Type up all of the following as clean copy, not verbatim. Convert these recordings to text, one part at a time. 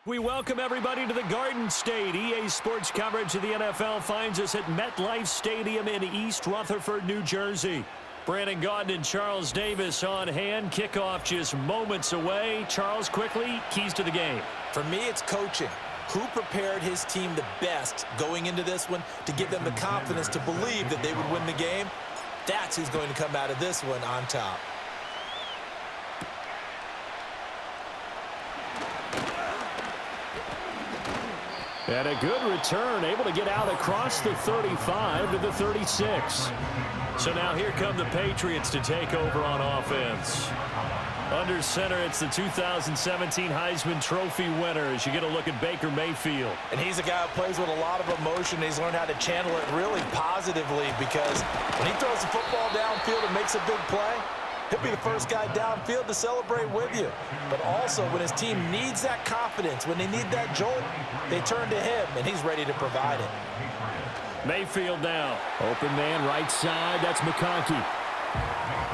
We welcome everybody to the Garden State. EA Sports coverage of the NFL finds us at MetLife Stadium in East Rutherford, New Jersey. Brandon Gaudin and Charles Davis on hand. Kickoff just moments away. Charles, quickly, keys to the game. For me, it's coaching. Who prepared his team the best going into this one to give them the confidence to believe that they would win the game? That's who's going to come out of this one on top. And a good return, able to get out across the 35 to the 36. So now here come the Patriots to take over on offense. Under center, it's the 2017 Heisman Trophy winner as you get a look at Baker Mayfield. And he's a guy who plays with a lot of emotion. He's learned how to channel it really positively because when he throws the football downfield and makes a big play, he'll be the first guy downfield to celebrate with you. But also, when his team needs that confidence, when they need that jolt, they turn to him, and he's ready to provide it. Mayfield now. Open man, right side. That's McConkey.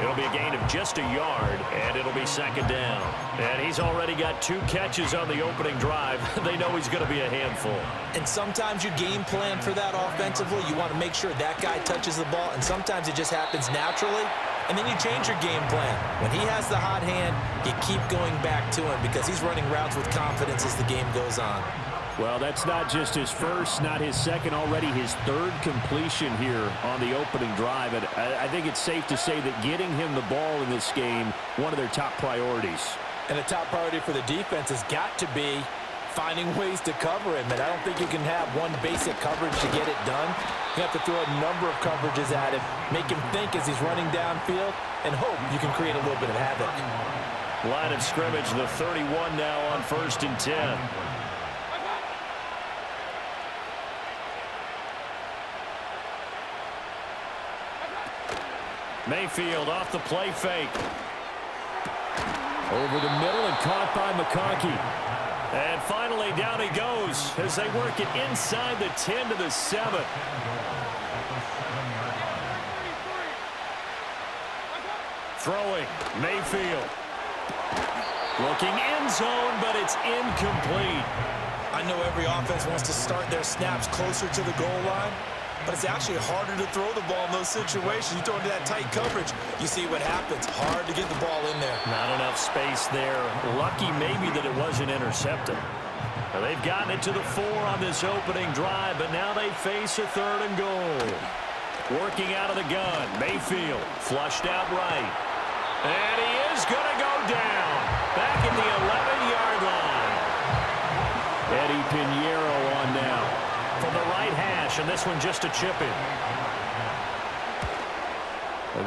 It'll be a gain of just a yard, and it'll be second down. And he's already got 2 catches on the opening drive. They know he's going to be a handful. And sometimes you game plan for that offensively. You want to make sure that guy touches the ball, and sometimes it just happens naturally. And then you change your game plan. When he has the hot hand, you keep going back to him because he's running routes with confidence as the game goes on. Well, that's not just his first, not his second, already his 3rd completion here on the opening drive. And I think it's safe to say that getting him the ball in this game, one of their top priorities. And the top priority for the defense has got to be finding ways to cover him. And I don't think you can have one basic coverage to get it done. You have to throw a number of coverages at him, make him think as he's running downfield, and hope you can create a little bit of havoc. Line of scrimmage, the 31 now on 1st and 10. Mayfield off the play fake. Over the middle and caught by McConkey. And finally down he goes as they work it inside the 10 to the 7. Throwing, Mayfield. Looking end zone, but it's incomplete. I know every offense wants to start their snaps closer to the goal line, but it's actually harder to throw the ball in those situations. You throw into that tight coverage, you see what happens. Hard to get the ball in there. Not enough space there. Lucky maybe that it wasn't intercepted. Well, they've gotten it to the 4 on this opening drive, but now they face a 3rd and goal. Working out of the gun, Mayfield flushed out right. And he is going to go down. Back at the 11-yard line. Eddie Pinheiro on now. From the right hash, and this one just a chip in.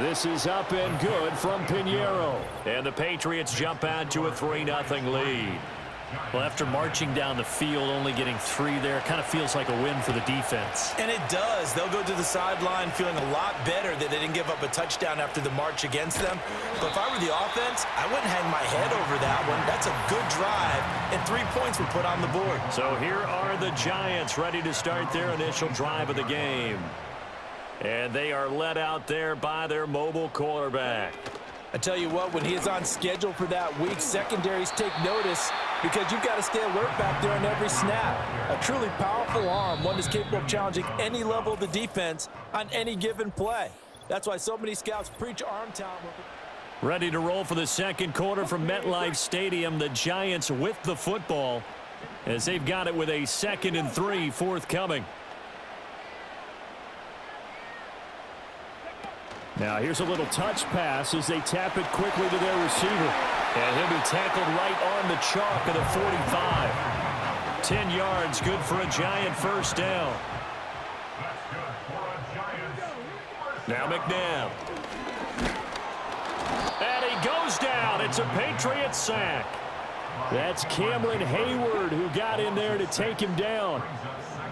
This is up and good from Pinheiro. And the Patriots jump out to a 3-0 lead. Well, after marching down the field, only getting 3 there, kind of feels like a win for the defense. And it does. They'll go to the sideline feeling a lot better that they didn't give up a touchdown after the march against them. But if I were the offense, I wouldn't hang my head over that one. That's a good drive, and 3 points were put on the board. So here are the Giants ready to start their initial drive of the game. And they are led out there by their mobile quarterback. I tell you what, when he is on schedule for that week, secondaries take notice because you've got to stay alert back there on every snap. A truly powerful arm, one that's capable of challenging any level of the defense on any given play. That's why so many scouts preach arm talent. Ready to roll for the second quarter from MetLife Stadium. The Giants with the football as they've got it with a 2nd and 3 forthcoming. Now here's a little touch pass as they tap it quickly to their receiver. And he'll be tackled right on the chalk of the 45. 10 yards, good for a Giant first down. Now McNabb. And he goes down. It's a Patriot sack. That's Cameron Hayward who got in there to take him down.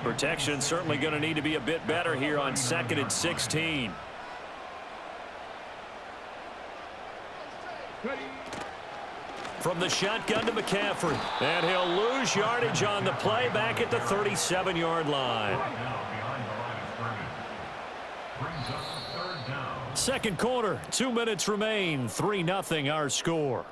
Protection certainly going to need to be a bit better here on 2nd and 16. From the shotgun to McCaffrey. And he'll lose yardage on the play back at the 37-yard line. Second quarter, 2 minutes remain. 3-0 our score.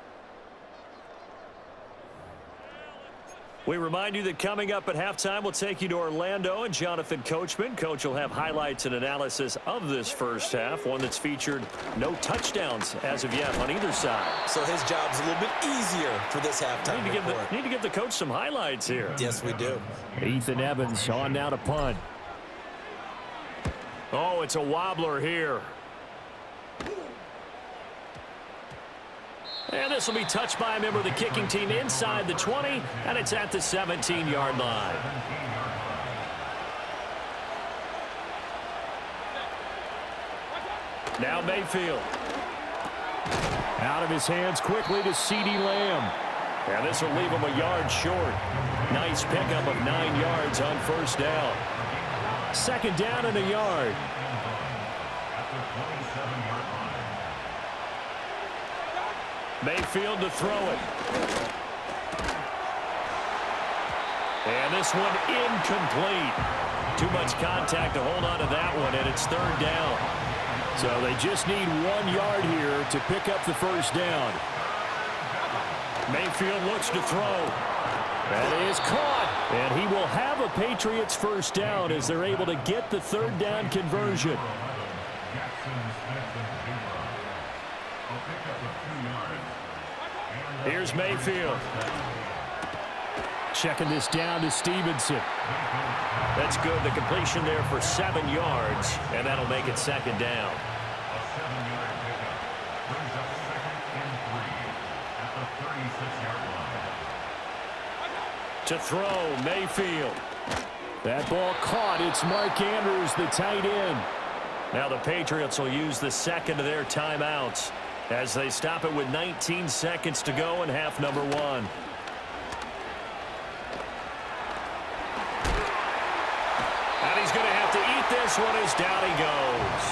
We remind you that coming up at halftime, we'll take you to Orlando and Jonathan Coachman. Coach will have highlights and analysis of this first half, one that's featured no touchdowns as of yet on either side. So his job's a little bit easier for this halftime report. Need to give the coach some highlights here. Yes, we do. Ethan Evans on now to punt. Oh, it's a wobbler here. And this will be touched by a member of the kicking team inside the 20, and it's at the 17-yard line. Now Mayfield. Out of his hands quickly to CeeDee Lamb. And this will leave him a yard short. Nice pickup of 9 yards on first down. Second down and a yard. Mayfield to throw it. And this one incomplete. Too much contact to hold on to that one, and it's third down. So they just need 1 yard here to pick up the first down. Mayfield looks to throw. That is caught. And he will have a Patriots first down as they're able to get the third down conversion. Here's Mayfield. Checking this down to Stevenson. That's good. The completion there for 7 yards, and that'll make it second down. To throw, Mayfield. That ball caught. It's Mark Andrews, the tight end. Now the Patriots will use the second of their timeouts as they stop it with 19 seconds to go in half number 1. And he's going to have to eat this one as down he goes.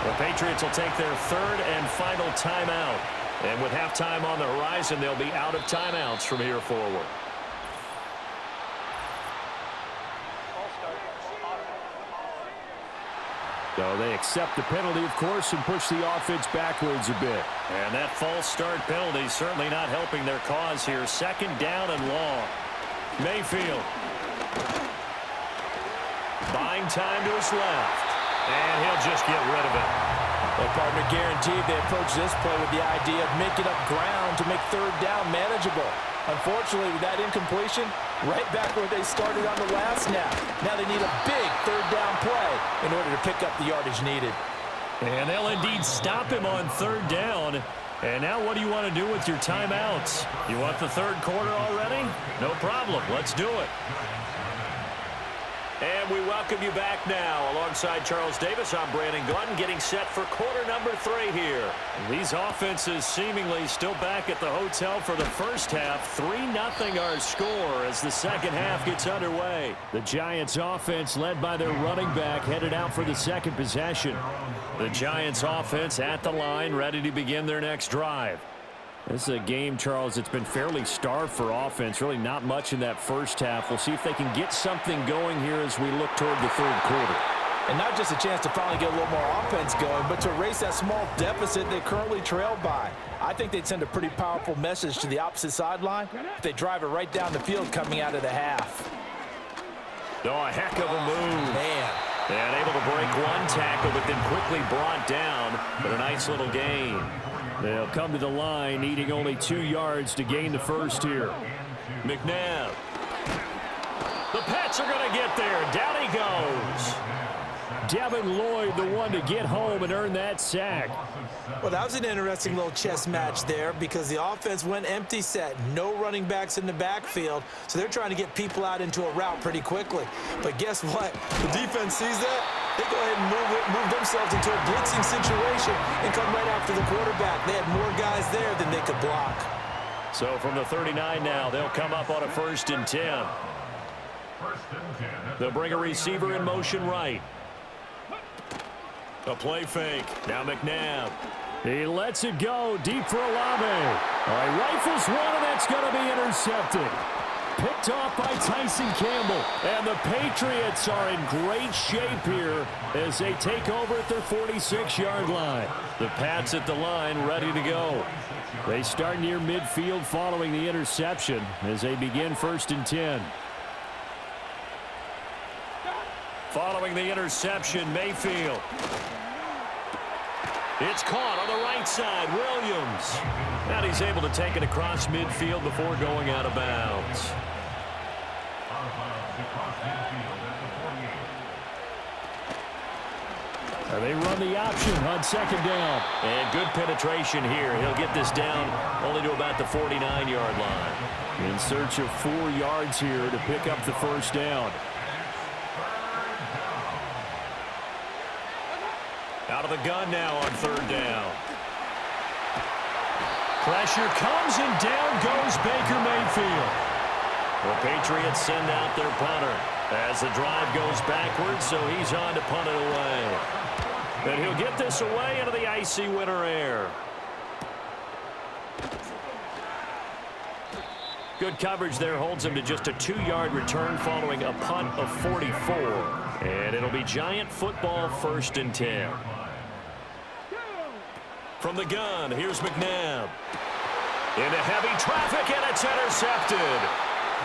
The Patriots will take their third and final timeout. And with halftime on the horizon, they'll be out of timeouts from here forward. So they accept the penalty, of course, and push the offense backwards a bit. And that false start penalty certainly not helping their cause here. Second down and long. Mayfield. Buying time to his left. And he'll just get rid of it. Well, partner, guaranteed they approach this play with the idea of making up ground to make third down manageable. Unfortunately, with that incompletion, right back where they started on the last snap. Now they need a big third down play in order to pick up the yardage needed. And they'll indeed stop him on third down. And now what do you want to do with your timeouts? You want the third quarter already? No problem. Let's do it. And we welcome you back now. Alongside Charles Davis, I'm Brandon Gunn, getting set for quarter number 3 here. These offenses seemingly still back at the hotel for the first half. 3-0 our score as the second half gets underway. The Giants offense, led by their running back, headed out for the second possession. The Giants offense at the line, ready to begin their next drive. This is a game, Charles, that's been fairly starved for offense. Really not much in that first half. We'll see if they can get something going here as we look toward the third quarter. And not just a chance to finally get a little more offense going, but to erase that small deficit they currently trailed by. I think they'd send a pretty powerful message to the opposite sideline if they drive it right down the field coming out of the half. Oh, a heck of a move. Man. And able to break one tackle, but then quickly brought down. But a nice little gain. They'll come to the line, needing only 2 yards to gain the first here. McNabb. The Pats are going to get there. Down he goes. Devin Lloyd, the one to get home and earn that sack. Well, that was an interesting little chess match there because the offense went empty set. No running backs in the backfield, so they're trying to get people out into a route pretty quickly. But guess what? The defense sees that. They go ahead and move themselves into a blitzing situation and come right after the quarterback. They had more guys there than they could block. So from the 39 now, they'll come up on a 1st and 10. They'll bring a receiver in motion right. A play fake. Now McNabb. He lets it go deep for Olave. All right, rifles one, and that's going to be intercepted. Picked off by Tyson Campbell. And the Patriots are in great shape here as they take over at their 46-yard line. The Pats at the line ready to go. They start near midfield following the interception as they begin 1st and 10. Following the interception, Mayfield. It's caught on the right side, Williams. And he's able to take it across midfield before going out of bounds. And they run the option on 2nd down. And good penetration here. He'll get this down only to about the 49-yard line. In search of 4 yards here to pick up the 1st down. Out of the gun now on 3rd down. Pressure comes and down goes Baker Mayfield. The Patriots send out their punter as the drive goes backwards, so he's on to punt it away. And he'll get this away into the icy winter air. Good coverage there holds him to just a 2-yard return following a punt of 44. And it'll be Giant football 1st and 10. From the gun, here's McNabb. Into heavy traffic, and it's intercepted.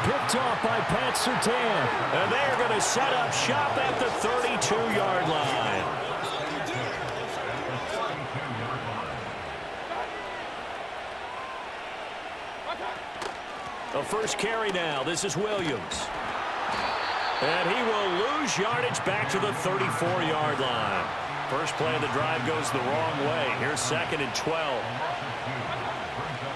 Picked off by Pat Surtain. And they're going to set up shop at the 32-yard line. The first carry now. This is Williams. And he will lose yardage back to the 34-yard line. First play of the drive goes the wrong way. Here's 2nd and 12.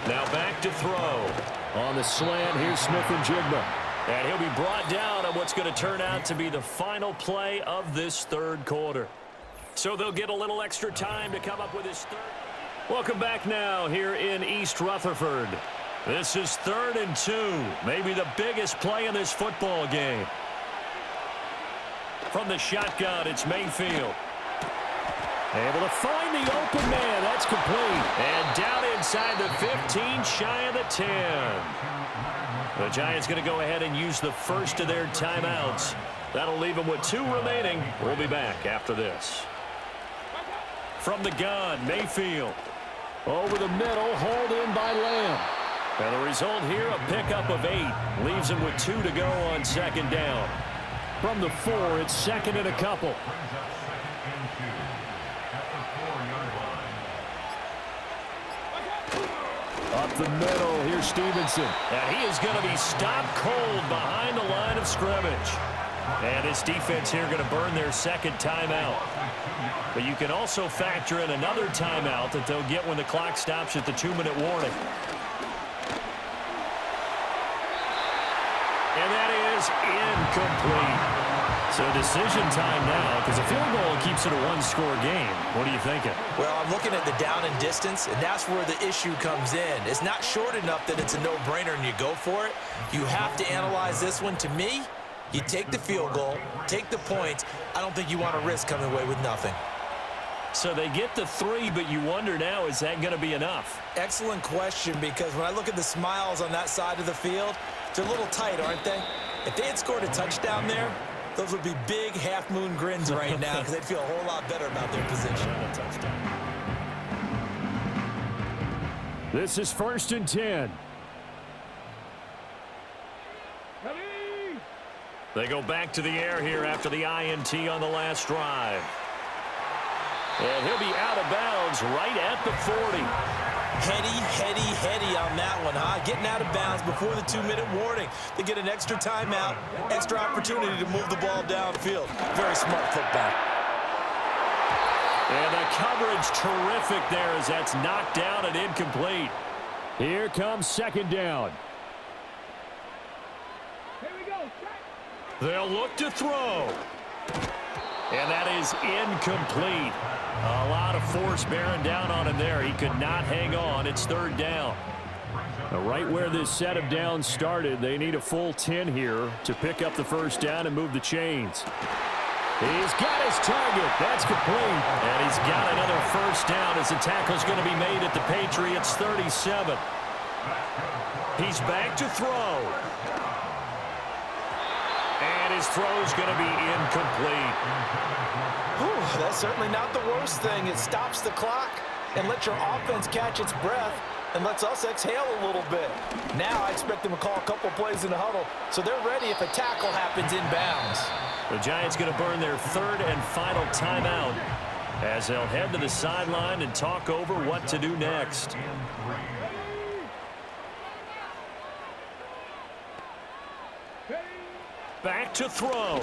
Now back to throw. On the slant, here's Smith-Njigba. And he'll be brought down on what's going to turn out to be the final play of this 3rd quarter. So they'll get a little extra time to come up with his 3rd. Welcome back now here in East Rutherford. This is 3rd and 2. Maybe the biggest play in this football game. From the shotgun, it's Mayfield. Able to find the open man. That's complete. And down inside the 15, shy of the 10. The Giants going to go ahead and use the first of their timeouts. That'll leave them with 2 remaining. We'll be back after this. From the gun, Mayfield. Over the middle, hauled in by Lamb. And the result here, a pickup of 8. Leaves him with 2 to go on 2nd down. From the 4, it's 2nd and a couple. Up the middle, here's Stevenson. And he is going to be stopped cold behind the line of scrimmage. And his defense here going to burn their 2nd timeout. But you can also factor in another timeout that they'll get when the clock stops at the 2-minute warning. And that is incomplete. So decision time now, because a field goal keeps it a 1-score game. What are you thinking? Well, I'm looking at the down and distance, and that's where the issue comes in. It's not short enough that it's a no-brainer and you go for it. You have to analyze this one. To me, you take the field goal, take the points. I don't think you want to risk coming away with nothing. So they get the 3, but you wonder now, is that going to be enough? Excellent question, because when I look at the smiles on that side of the field, they're a little tight, aren't they? If they had scored a touchdown there, those would be big half-moon grins right now because they'd feel a whole lot better about their position. This is 1st and 10. They go back to the air here after the INT on the last drive. And he'll be out of bounds right at the 40. Heady on that one, huh? Getting out of bounds before the 2-minute warning. They get an extra timeout, extra opportunity to move the ball downfield. Very smart football. And the coverage terrific there as that's knocked down and incomplete. Here comes 2nd down. Here we go. They'll look to throw. And that is incomplete. A lot of force bearing down on him there. He could not hang on. It's 3rd down. Now, right where this set of downs started, they need a full 10 here to pick up the 1st down and move the chains. He's got his target. That's complete. And he's got another 1st down as the tackle's going to be made at the Patriots 37. He's back to throw. And his throw's going to be incomplete. Whew, that's certainly not the worst thing. It stops the clock and lets your offense catch its breath and lets us exhale a little bit. Now I expect them to call a couple plays in the huddle, so they're ready if a tackle happens inbounds. The Giants going to burn their third and final timeout as they'll head to the sideline and talk over what to do next. Back to throw.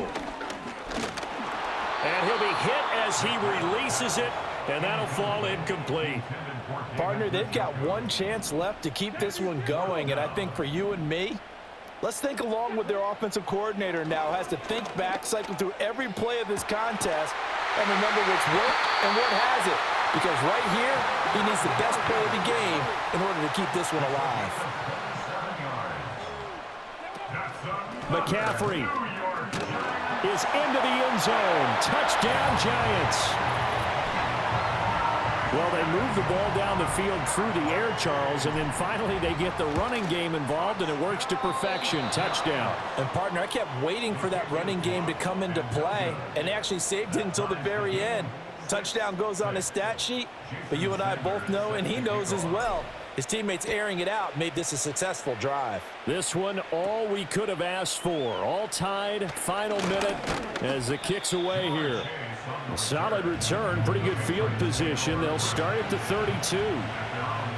And he'll be hit as he releases it, and that'll fall incomplete. Partner, they've got one chance left to keep this one going, and I think for you and me, let's think along with their offensive coordinator now has to think back, cycle through every play of this contest, and remember what's worked and what hasn't. Because right here, he needs the best play of the game in order to keep this one alive. McCaffrey is into the end zone. Touchdown, Giants. Well, they move the ball down the field through the air, Charles, and then finally they get the running game involved, and it works to perfection. Touchdown. And, partner, I kept waiting for that running game to come into play, and actually saved it until the very end. Touchdown goes on his stat sheet, but you and I both know, and he knows as well, his teammates airing it out made this a successful drive. This one, all we could have asked for. All tied, final minute as the kick's away here. A solid return, pretty good field position. They'll start at the 32.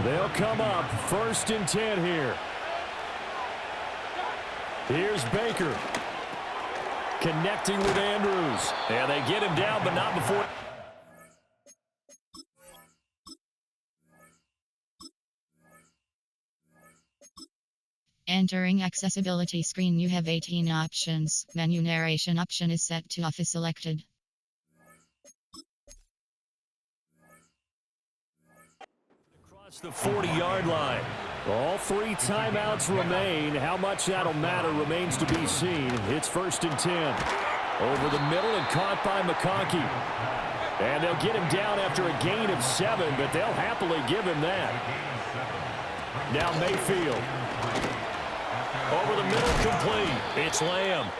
They'll come up 1st and 10 here. Here's Baker. Connecting with Andrews. And they get him down, but not before. Entering accessibility screen, you have 18 options. Menu narration option is set to off is selected. Across the 40-yard line. All 3 timeouts remain. How much that'll matter remains to be seen. It's 1st and 10. Over the middle and caught by McConkey. And they'll get him down after a gain of 7, but they'll happily give him that. Now Mayfield. Over the middle, complete. It's Lamb.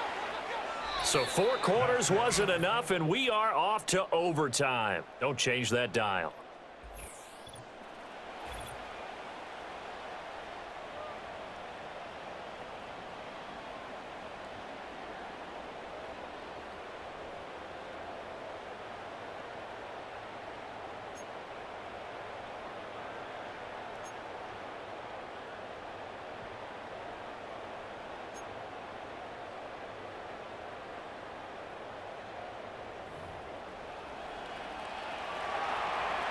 So 4 quarters wasn't enough, and we are off to overtime. Don't change that dial.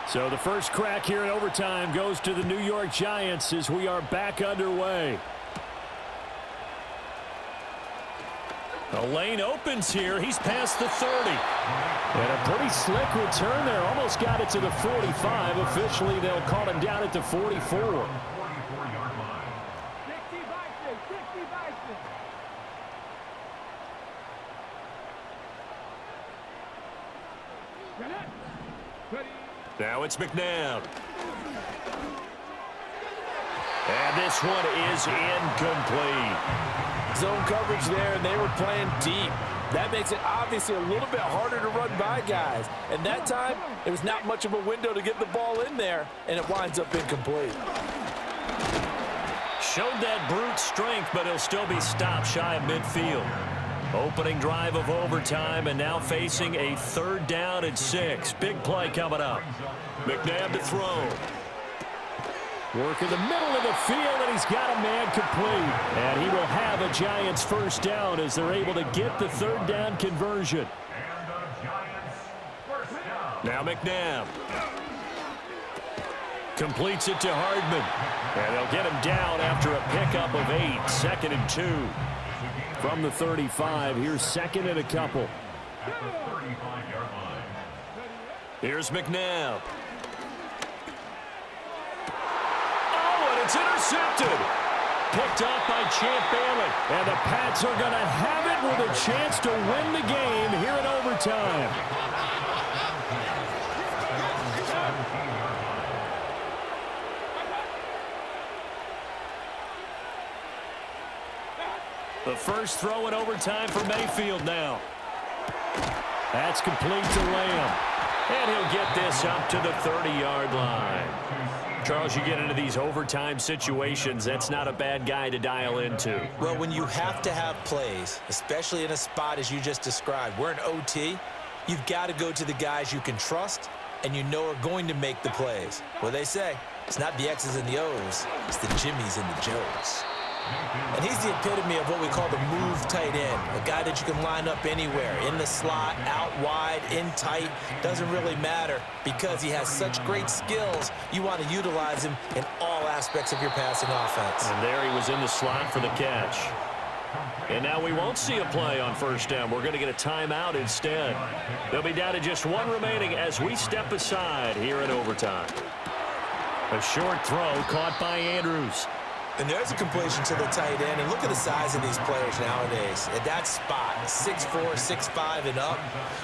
So the first crack here in overtime goes to the New York Giants as we are back underway. The lane opens here. He's past the 30. And a pretty slick return there. Almost got it to the 45. Officially, they'll call him down at the 44. Now it's McNabb. And this one is incomplete. Zone coverage there, and they were playing deep. That makes it obviously a little bit harder to run by guys. And that time, it was not much of a window to get the ball in there, and it winds up incomplete. Showed that brute strength, but he'll still be stopped shy of midfield. Opening drive of overtime, and now facing a 3rd down and 6. Big play coming up. McNabb to throw. Work in the middle of the field, and he's got a man complete. And he will have a Giants 1st down as they're able to get the 3rd down conversion. Now McNabb. Completes it to Hardman. And they'll get him down after a pickup of 8. 2nd and 2. From the 35, here's 2nd and a couple. Here's McNabb. Oh, and it's intercepted. Picked off by Champ Bailey. And the Pats are going to have it with a chance to win the game here in overtime. The first throw in overtime for Mayfield now. That's complete to Lamb. And he'll get this up to the 30-yard line. Charles, you get into these overtime situations, that's not a bad guy to dial into. Well, when you have to have plays, especially in a spot as you just described, we're in OT, you've got to go to the guys you can trust and you know are going to make the plays. Well, they say it's not the X's and the O's, it's the Jimmies and the Joes. And he's the epitome of what we call the move tight end, a guy that you can line up anywhere, in the slot, out wide, in tight, doesn't really matter because he has such great skills. You want to utilize him in all aspects of your passing offense. And there he was in the slot for the catch. And now we won't see a play on first down. We're going to get a timeout instead. They'll be down to just one remaining as we step aside here in overtime. A short throw caught by Andrews. And there's a completion to the tight end. And look at the size of these players nowadays. At that spot, 6'4", 6'5", and up.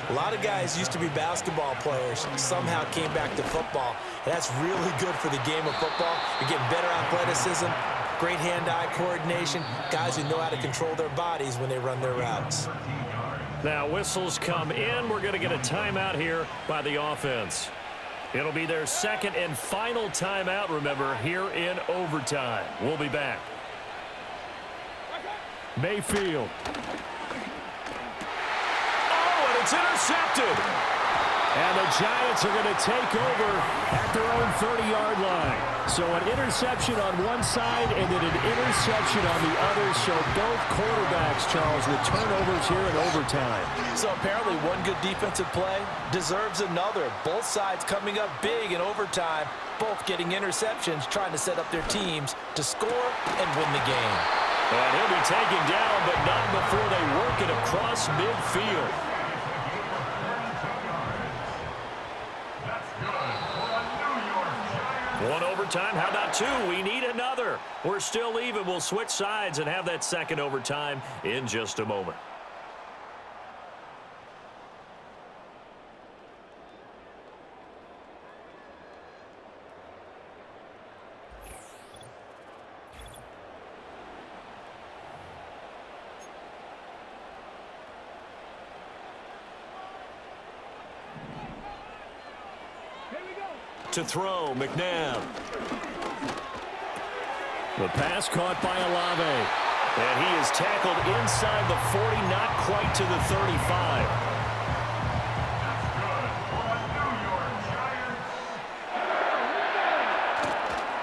A lot of guys used to be basketball players, somehow came back to football. And that's really good for the game of football. You're getting better athleticism, great hand-eye coordination, guys who know how to control their bodies when they run their routes. Now whistles come in. We're going to get a timeout here by the offense. It'll be their second and final timeout, remember, here in overtime. We'll be back. Mayfield. Oh, and it's intercepted. And the Giants are going to take over at their own 30-yard line. So an interception on one side and then an interception on the other. So both quarterbacks, Charles, with turnovers here in overtime. So apparently one good defensive play deserves another. Both sides coming up big in overtime, both getting interceptions, trying to set up their teams to score and win the game. And he'll be taken down, but not before they work it across midfield. One overtime, how about two? We need another. We're still even. We'll switch sides and have that second overtime in just a moment. To throw, McNabb. The pass caught by Olave. And he is tackled inside the 40, not quite to the 35.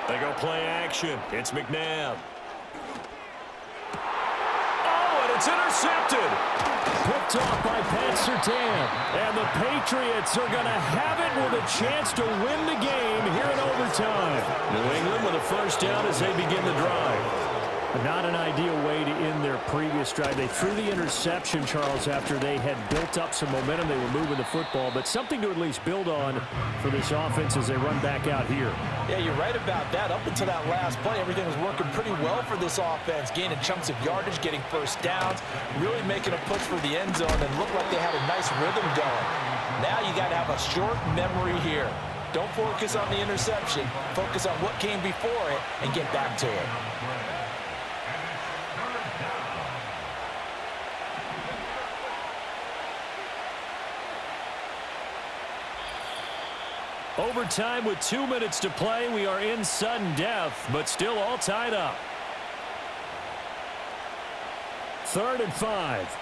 They go play action. It's McNabb. Oh, and it's intercepted. Picked off by Pat Surtain. And the Patriots are going to have it with a chance to win the game here in overtime. New England with a first down as they begin the drive. Not an ideal way to end their previous drive. They threw the interception, Charles, after they had built up some momentum. They were moving the football, but something to at least build on for this offense as they run back out here. Yeah, you're right about that. Up until that last play, everything was working pretty well for this offense, gaining chunks of yardage, getting first downs, really making a push for the end zone, and looked like they had a nice rhythm going. Now you got to have a short memory here. Don't focus on the interception. Focus on what came before it and get back to it. Overtime with 2 minutes to play. We are in sudden death, but still all tied up. 3rd and 5.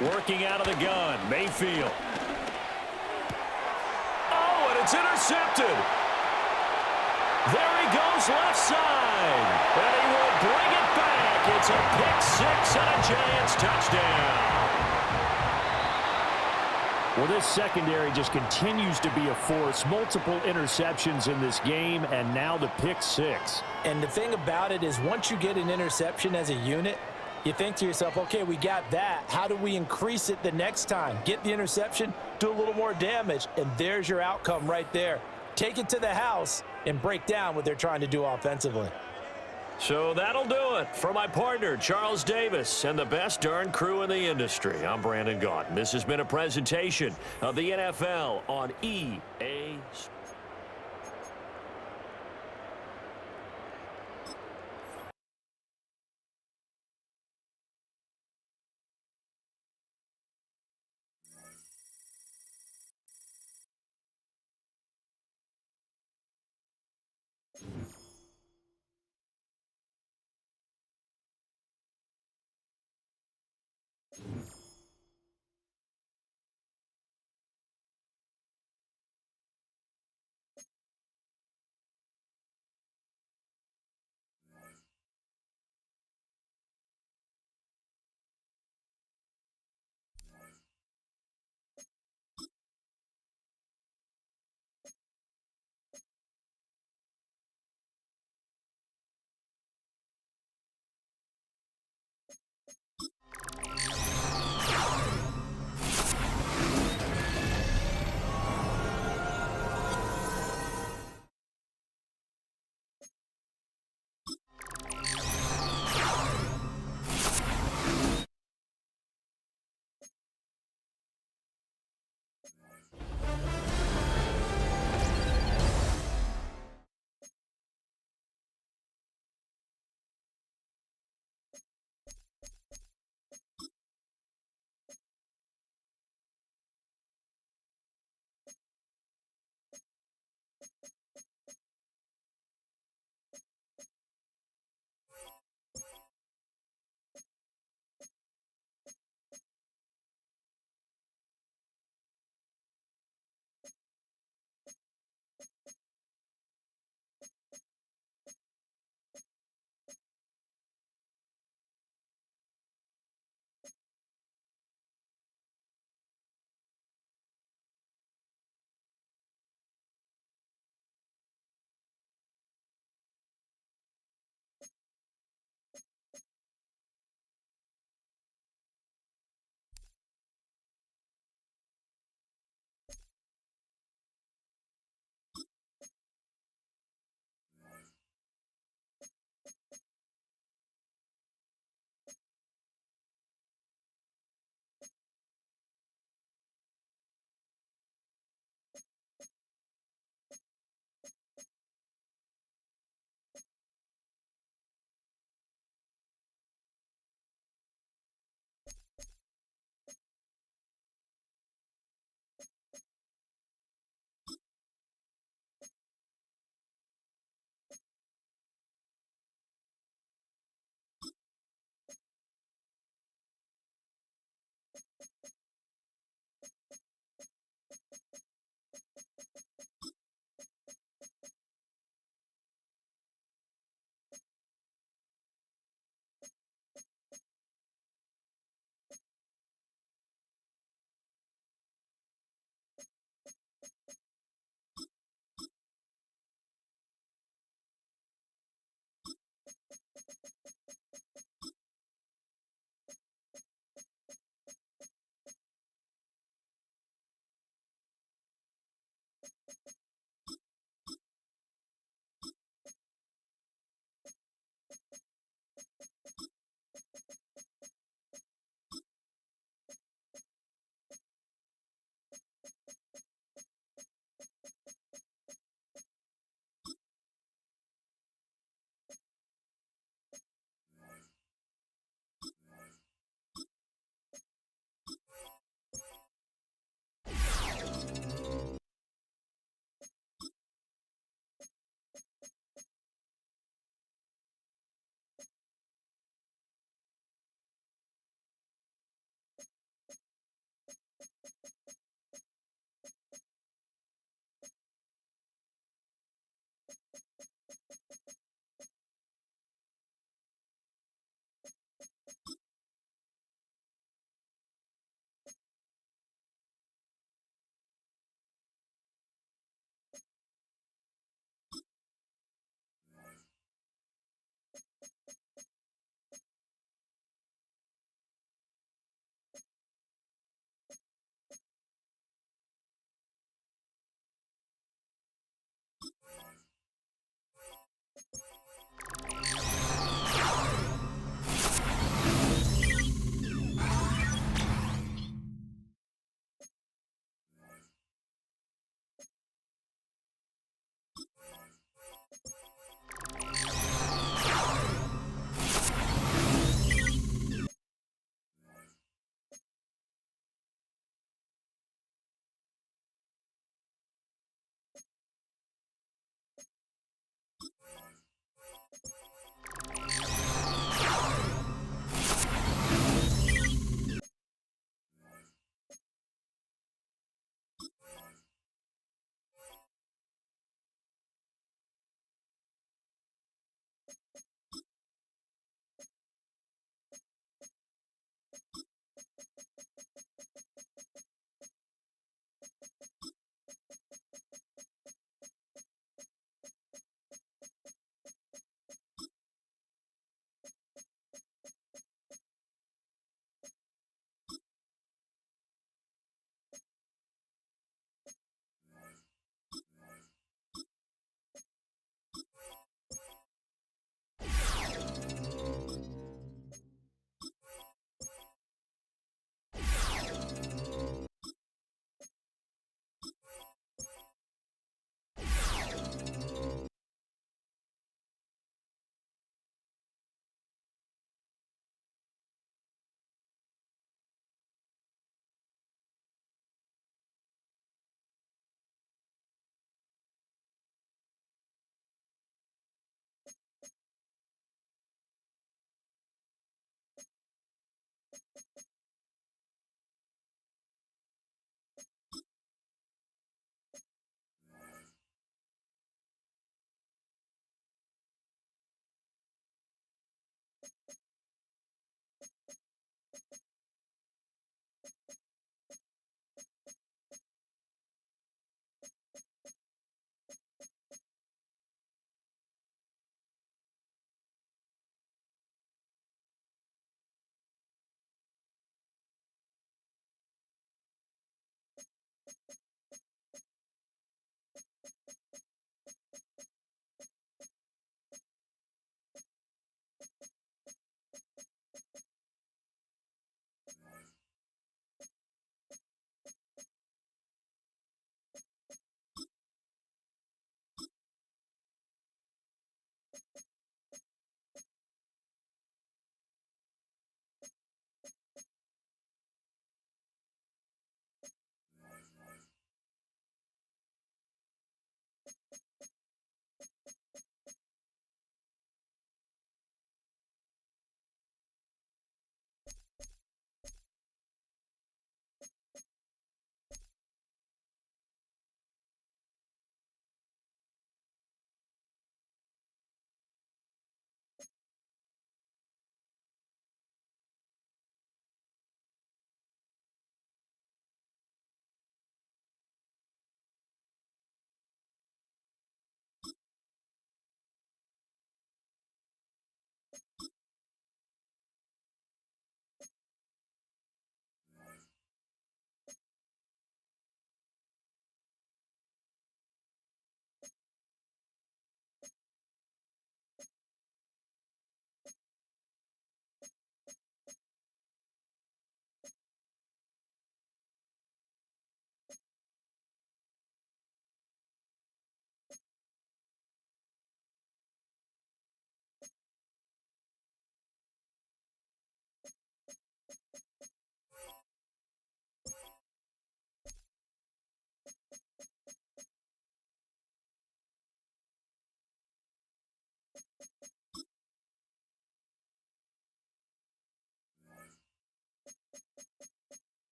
Working out of the gun, Mayfield. Oh, and it's intercepted. There he goes left side. And he will bring it back. It's a pick six and a Giants touchdown. Well, this secondary just continues to be a force. Multiple interceptions in this game, and now the pick six. And the thing about it is once you get an interception as a unit, you think to yourself, okay, we got that. How do we increase it the next time? Get the interception, do a little more damage, and there's your outcome right there. Take it to the house and break down what they're trying to do offensively. So that'll do it. For my partner, Charles Davis, and the best darn crew in the industry, I'm Brandon Gaudin. This has been a presentation of the NFL on EA Sports.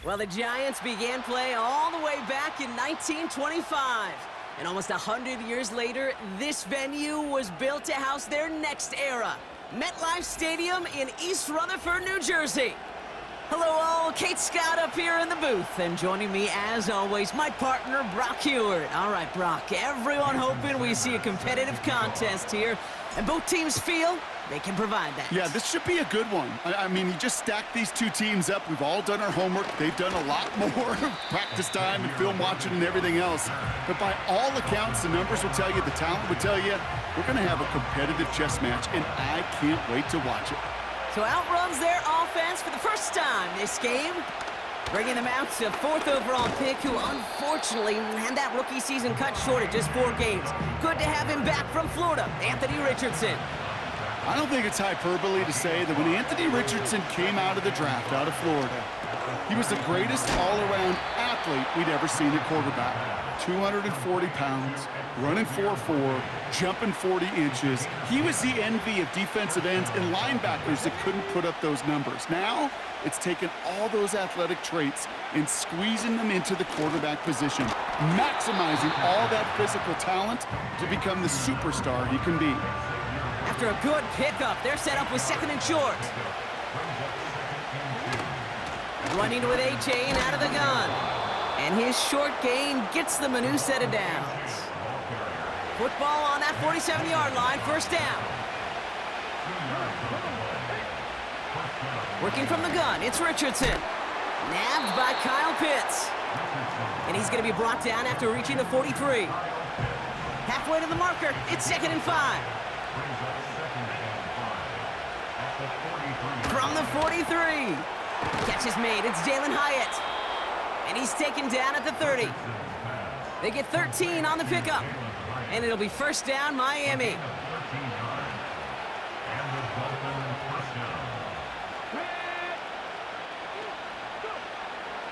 Well, the Giants began play all the way back in 1925. And almost 100 years later, this venue was built to house their next era. MetLife Stadium in East Rutherford, New Jersey. Hello all, Kate Scott up here in the booth, and joining me as always, my partner, Brock Heward. All right, Brock, everyone hoping we see a competitive contest here, and both teams feel they can provide that. Yeah, this should be a good one. I mean, you just stack these two teams up. We've all done our homework. They've done a lot more practice time and film watching and everything else. But by all accounts, the numbers will tell you, the talent would tell you, we're going to have a competitive chess match, and I can't wait to watch it. So outruns their offense for the first time this game, bringing them out to 4th overall pick, who unfortunately had that rookie season cut short at just 4 games. Good to have him back from Florida, Anthony Richardson. I don't think it's hyperbole to say that when Anthony Richardson came out of the draft out of Florida, he was the greatest all-around athlete we'd ever seen at quarterback. 240 pounds, running 4.4, jumping 40 inches. He was the envy of defensive ends and linebackers that couldn't put up those numbers. Now, it's taken all those athletic traits and squeezing them into the quarterback position, maximizing all that physical talent to become the superstar he can be. After a good pickup, they're set up with 2nd and short. Running with A-Chain out of the gun. And his short gain gets them a new set of downs. Football on that 47-yard line, first down. Working from the gun, it's Richardson. Nabbed by Kyle Pitts. And he's going to be brought down after reaching the 43. Halfway to the marker, it's 2nd and 5. From the 43. Catch is made, it's Jalen Hyatt. And he's taken down at the 30. They get 13 on the pickup. And it'll be first down, Miami.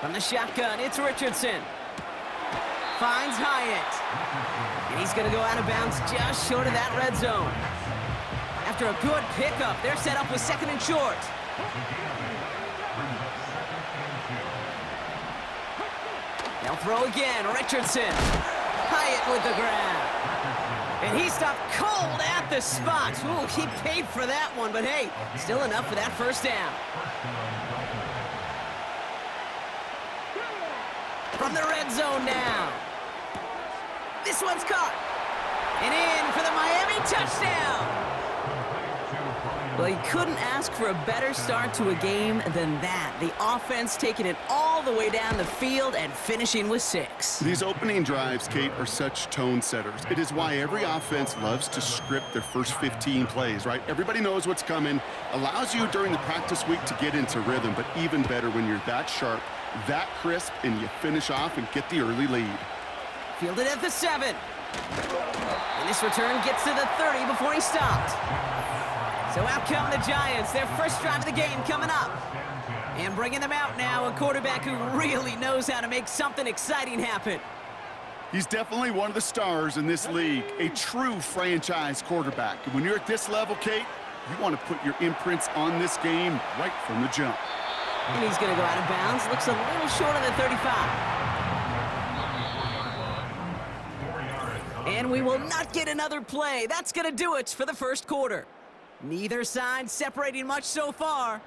From the shotgun, it's Richardson. Finds Hyatt. And he's going to go out of bounds just short of that red zone. After a good pickup, they're set up with 2nd and short. They'll throw again, Richardson. Hyatt with the grab. And he stopped cold at the spot. Ooh, he paid for that one, but hey, still enough for that first down. From the red zone now. This one's caught. And in for the Miami touchdown. Well, he couldn't ask for a better start to a game than that. The offense taking it all the way down the field and finishing with 6. These opening drives, Kate, are such tone setters. It is why every offense loves to script their first 15 plays, right? Everybody knows what's coming, allows you during the practice week to get into rhythm, but even better when you're that sharp, that crisp, and you finish off and get the early lead. Fielded at the 7. And this return gets to the 30 before he stopped. So out come the Giants, their first drive of the game coming up. And bringing them out now, a quarterback who really knows how to make something exciting happen. He's definitely one of the stars in this league, a true franchise quarterback. And when you're at this level, Kate, you want to put your imprints on this game right from the jump. And he's going to go out of bounds. Looks a little short of the 35. And we will not get another play. That's going to do it for the first quarter. Neither side separating much so far.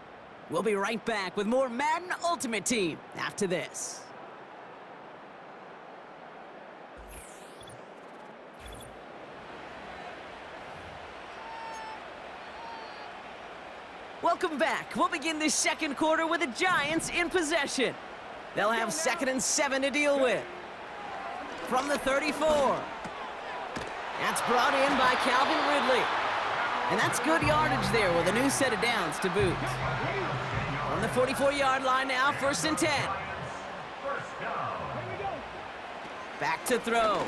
We'll be right back with more Madden Ultimate Team after this. Welcome back. We'll begin this second quarter with the Giants in possession. They'll have 2nd and 7 to deal with. From the 34. That's brought in by Calvin Ridley. And that's good yardage there with a new set of downs to boot. On the 44-yard line now, 1st and 10. Back to throw.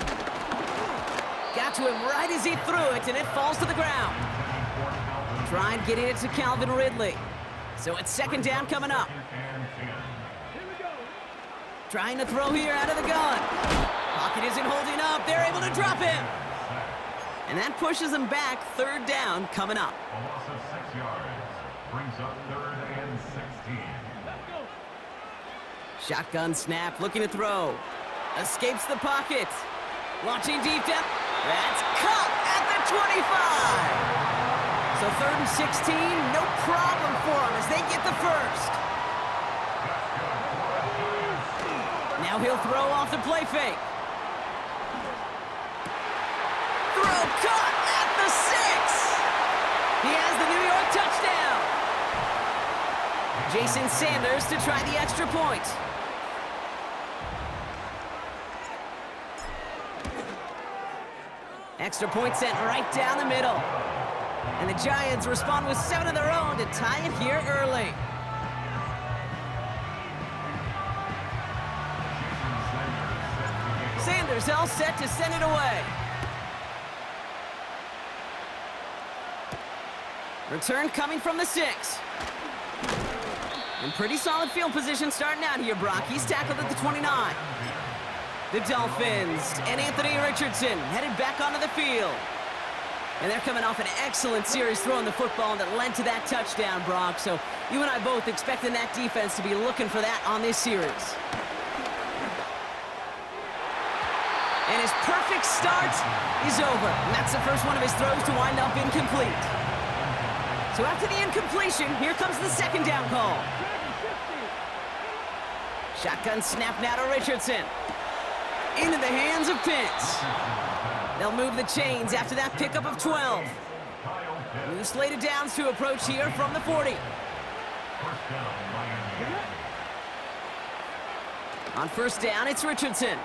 Got to him right as he threw it, and it falls to the ground. Tried getting it to Calvin Ridley. So it's 2nd down coming up. Trying to throw here out of the gun. Pocket isn't holding up. They're able to drop him. And that pushes them back. 3rd down coming up. A loss of 6 yards brings up 3rd and 16. Shotgun snap, looking to throw. Escapes the pocket. Launching deep down. That's caught at the 25. So 3rd and 16, no problem for them as they get the first. Now he'll throw off the play fake. Throw caught at the 6. He has the New York touchdown. Jason Sanders to try the extra point. Extra point sent right down the middle. And the Giants respond with 7 of their own to tie it here early. Sanders all set to send it away. Return coming from the 6. In pretty solid field position starting out here, Brock. He's tackled at the 29. The Dolphins and Anthony Richardson headed back onto the field. And they're coming off an excellent series throwing the football that led to that touchdown, Brock. So you and I both expecting that defense to be looking for that on this series. And his perfect start is over. And that's the first one of his throws to wind up incomplete. So after the incompletion, here comes the second down call. Shotgun snap now to Richardson. Into the hands of Pitts. They'll move the chains after that pickup of 12. New slated downs to approach here from the 40. On first down, it's Richardson.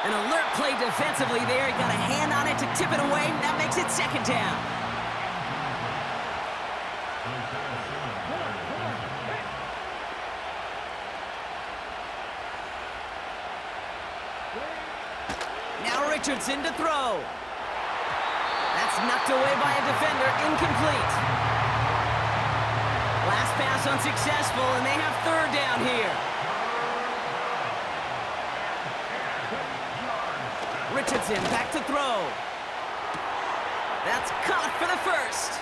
An alert play defensively there. He got a hand on it to tip it away. That makes it second down. Now Richardson to throw. That's knocked away by a defender, incomplete. Last pass unsuccessful, and they have third down here. Richardson back to throw. That's caught for the first.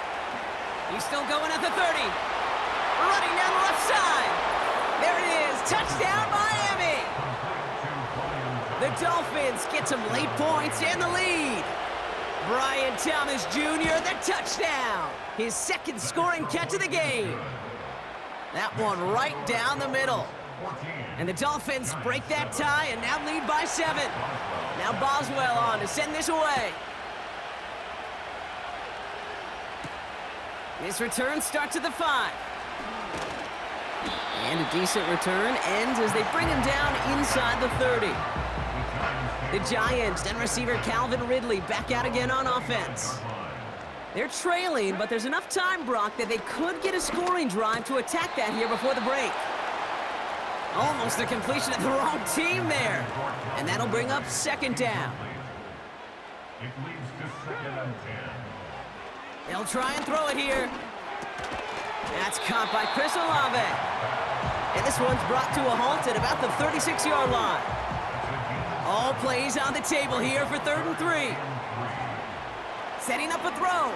He's still going at the 30. Running down the left side. There it is, touchdown Miami. The Dolphins get some late points and the lead. Brian Thomas Jr., the touchdown. His second scoring catch of the game. That one right down the middle. And the Dolphins break that tie and now lead by 7. Now Boswell on to send this away. This return starts at the 5. And a decent return ends as they bring him down inside the 30. The Giants and receiver Calvin Ridley back out again on offense. They're trailing, but there's enough time, Brock, that they could get a scoring drive to attack that here before the break. Almost a completion of the wrong team there. And that'll bring up second down. They'll try and throw it here. That's caught by Chris Olave. And this one's brought to a halt at about the 36-yard line. All plays on the table here for 3rd and 3. Setting up a throw.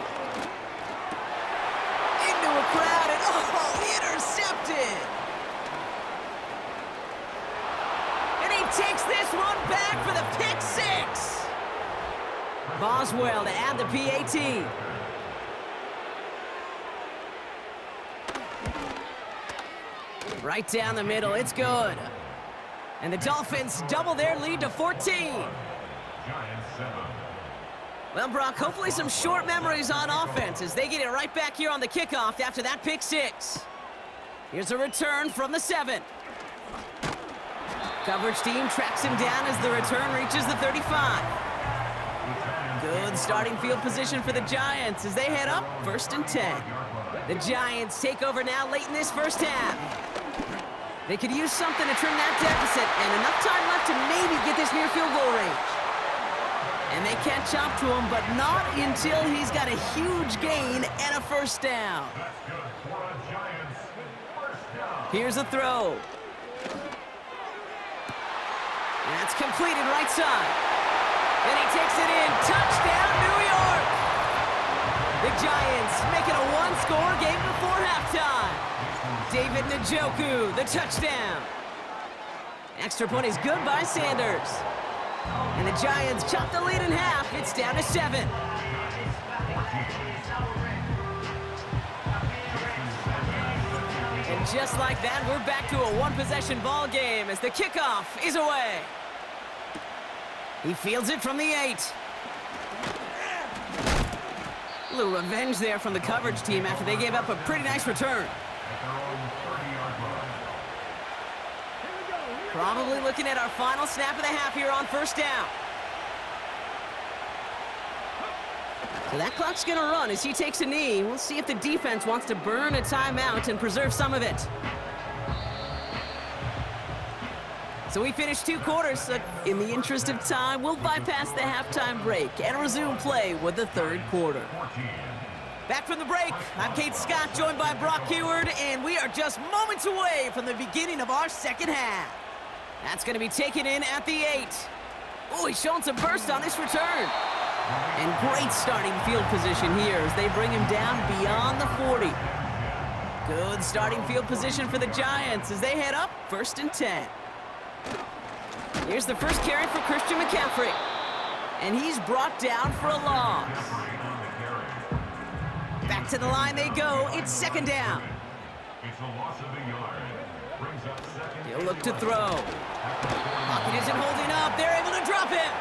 Into a crowd and intercepted. And he takes this one back for the pick 6. Boswell to add the PAT. Right down the middle, it's good. And the Dolphins double their lead to 14. Well, Brock, hopefully some short memories on offense as they get it right back here on the kickoff after that pick 6. Here's a return from the 7. Coverage team tracks him down as the return reaches the 35. Good starting field position for the Giants as they head up 1st and 10. The Giants take over now late in this first half. They could use something to trim that deficit and enough time left to maybe get this near field goal range. And they catch up to him, but not until he's got a huge gain and a first down. Here's a throw. That's completed right side. And he takes it in. Touchdown, New York! The Giants make it a one-score game before halftime. David Njoku, the touchdown. Extra point is good by Sanders. And the Giants chop the lead in half. It's down to 7. And just like that, we're back to a one-possession ball game as the kickoff is away. He fields it from the 8. A little revenge there from the coverage team after they gave up a pretty nice return. Probably looking at our final snap of the half here on first down. So that clock's going to run as he takes a knee. We'll see if the defense wants to burn a timeout and preserve some of it. So we finished 2 quarters. In the interest of time, we'll bypass the halftime break and resume play with the 3rd quarter. Back from the break, I'm Kate Scott, joined by Brock Heward, and we are just moments away from the beginning of our 2nd half. That's going to be taken in at the 8. Oh, he's showing some burst on this return. And great starting field position here as they bring him down beyond the 40. Good starting field position for the Giants as they head up 1st and 10. Here's the first carry for Christian McCaffrey. And he's brought down for a loss. Back to the line they go. It's 2nd down. He'll look to throw. Pocket isn't holding up. They're able to drop him.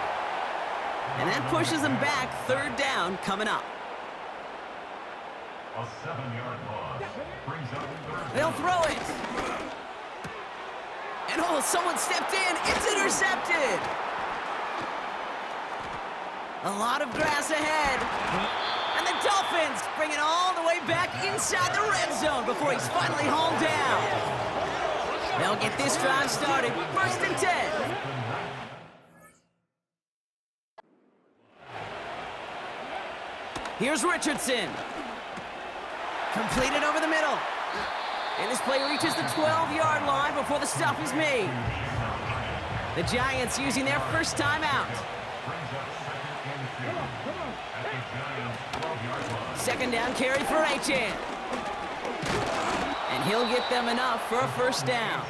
And that pushes them back. 3rd down coming up. A 7-yard loss brings up 3rd. They'll throw it. And oh, someone stepped in. It's intercepted. A lot of grass ahead. And the Dolphins bring it all the way back inside the red zone before he's finally hauled down. They'll get this drive started. 1st and 10. Here's Richardson. Completed over the middle. And this play reaches the 12-yard line before the stop is made. The Giants using their first timeout. 2nd down carry for Achane. And he'll get them enough for a 1st down.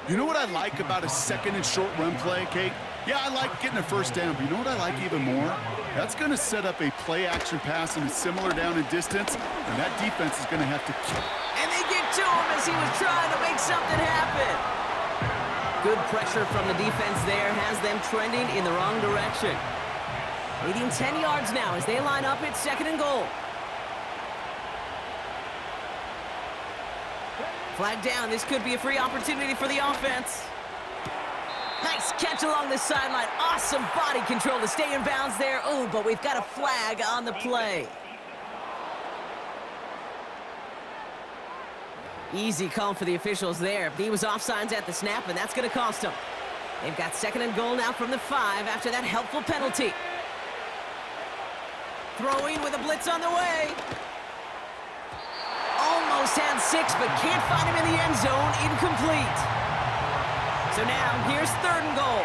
You know what I like about a 2nd and short run play, Kate? Yeah, I like getting a 1st down, but you know what I like even more? That's going to set up a play-action pass and a similar down and distance, and that defense is going to have to... And they get to him as he was trying to make something happen. Good pressure from the defense there has them trending in the wrong direction. Leading 10 yards now as they line up at 2nd and goal. Flag down. This could be a free opportunity for the offense. Nice catch along the sideline. Awesome body control to stay in bounds there. Oh, but we've got a flag on the play. Easy call for the officials there. He was offsides at the snap, and that's going to cost them. They've got 2nd and goal now from the 5 after that helpful penalty. Throwing with a blitz on the way. Almost had 6, but can't find him in the end zone. Incomplete. So now, here's 3rd and goal.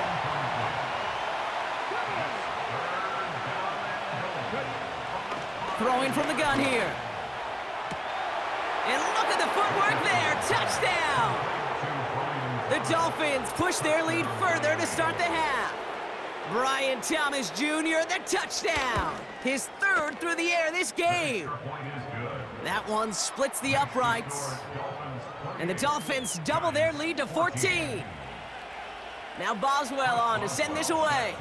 Throwing from the gun here. And look at the footwork there. Touchdown! The Dolphins push their lead further to start the half. Brian Thomas Jr., the touchdown. His 3rd through the air this game. That one splits the uprights. And the Dolphins double their lead to 14. Now Boswell on to send this away.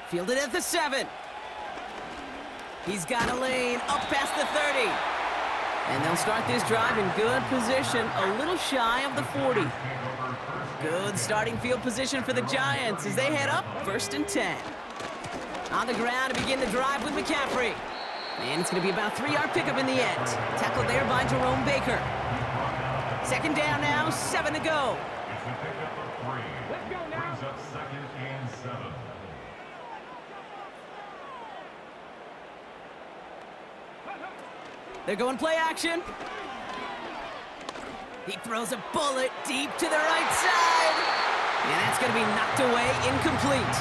Fielded at the 7. He's got a lane up past the 30. And they'll start this drive in good position, a little shy of the 40. Good starting field position for the Giants as they head up 1st and 10. On the ground to begin the drive with McCaffrey. And it's going to be about a 3-yard pickup in the end. Tackled there by Jerome Baker. 2nd down now, 7 to go. It's a pickup of 3. Let's go now. Brings up 2nd and 7. They're going play action. He throws a bullet deep to the right side. And that's going to be knocked away, incomplete.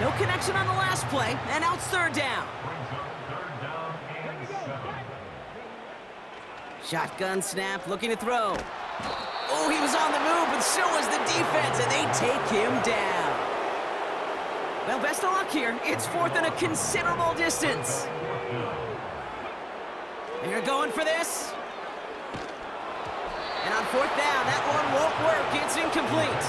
No connection on the last play, and now it's 3rd down. Brings up 3rd down and 7. Shotgun snap, looking to throw. Oh, he was on the move, but so was the defense, and they take him down. Well, best of luck here. It's fourth and a considerable distance. They're going for this. And on fourth down, that one won't work. It's incomplete.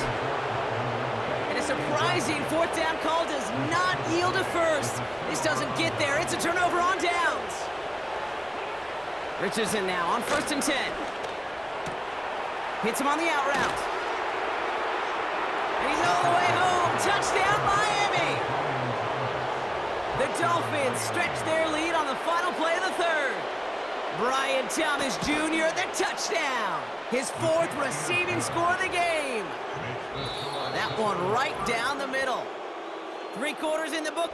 And a surprising fourth down call does not yield a first. This doesn't get there. It's a turnover on downs. Richardson now on 1st and 10. Hits him on the out route. And he's all the way home. Touchdown, Miami! The Dolphins stretch their lead on the final play of the third. Brian Thomas Jr., the touchdown. His 4th receiving score of the game. That one right down the middle. 3 quarters in the book.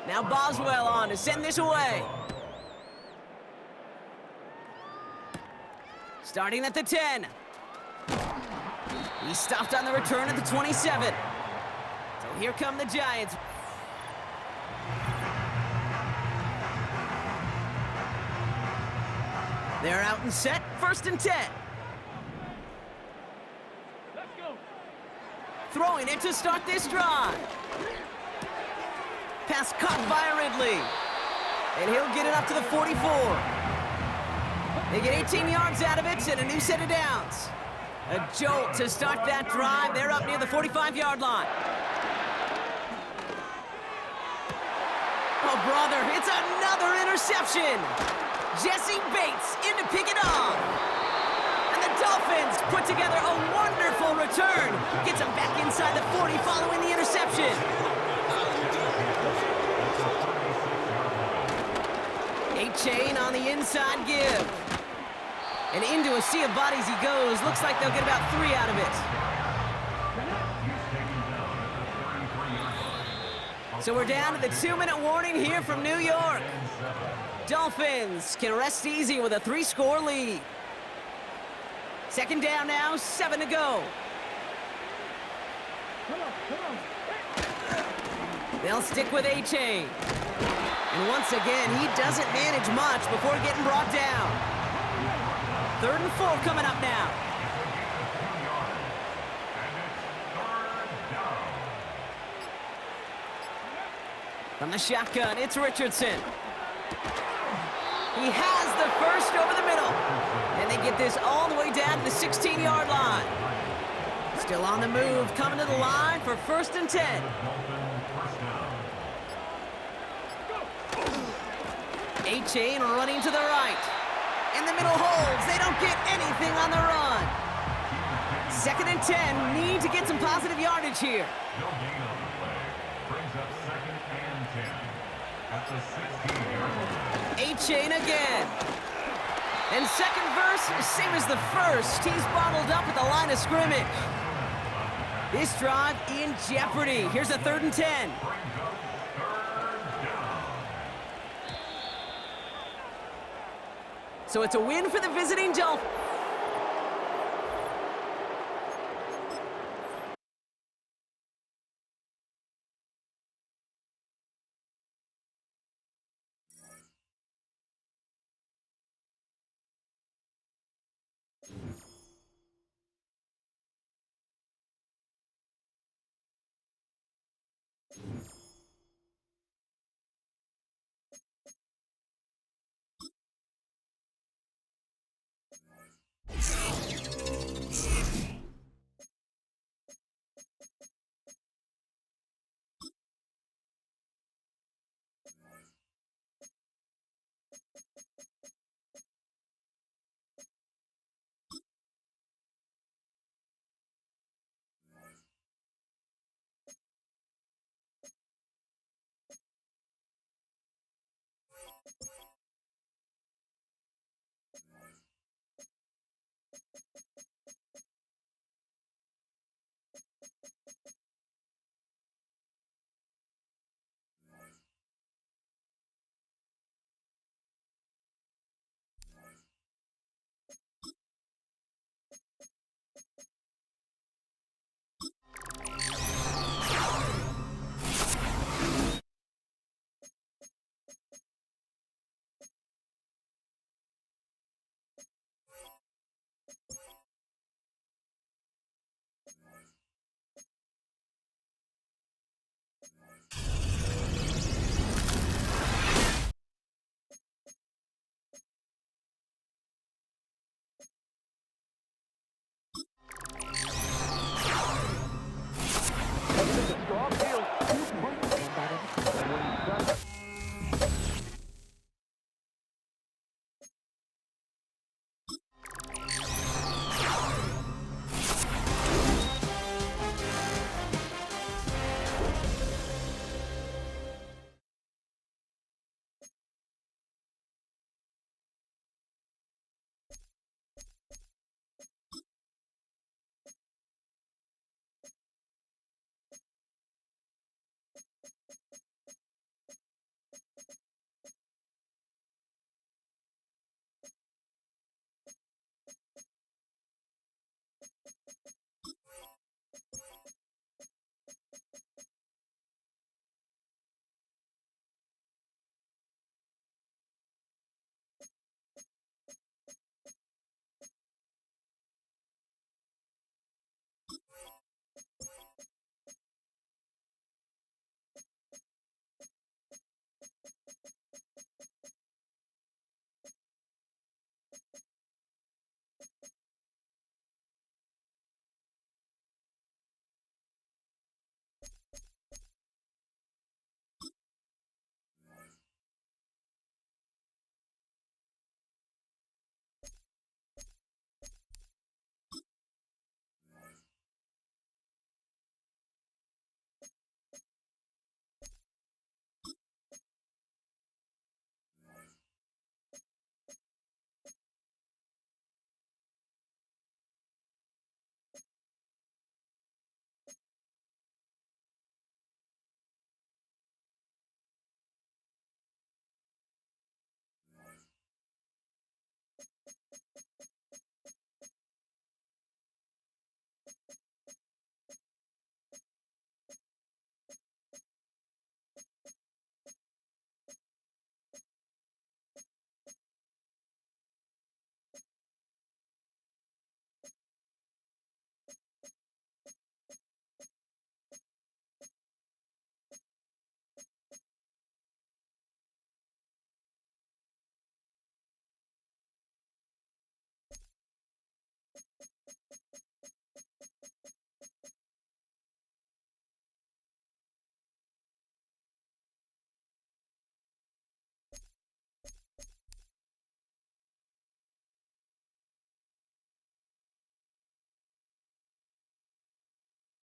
Now Boswell on to send this away. Starting at the 10. He stopped on the return at the 27. So here come the Giants. They're out and set, 1st and 10. Let's go. Throwing it to start this drive. Pass caught by Ridley. And he'll get it up to the 44. They get 18 yards out of it and a new set of downs. A jolt to start that drive. They're up near the 45-yard line. Oh, brother, it's another interception. Jesse Bates in to pick it off. And the Dolphins put together a wonderful return. Gets him back inside the 40 following the interception. A-Chain on the inside give. And into a sea of bodies he goes. Looks like they'll get about 3 out of it. So we're down to the 2-minute warning here from New York. Dolphins can rest easy with a 3-score lead. 2nd down now, 7 to go. They'll stick with A-Chain. And once again, he doesn't manage much before getting brought down. 3rd and 4 coming up now. From the shotgun, it's Richardson. He has the first over the middle. And they get this all the way down to the 16-yard line. Still on the move, coming to the line for 1st and 10. A-Chain running to the right. And the middle holds. They don't get anything on the run. 2nd and 10. Need to get some positive yardage here. No gain on the play. Brings up 2nd and 10 at the 16-yard line. A-Chain again. And second verse, same as the first. He's bottled up at the line of scrimmage. This drive in jeopardy. Here's a 3rd and 10. So it's a win for the visiting Dolphins.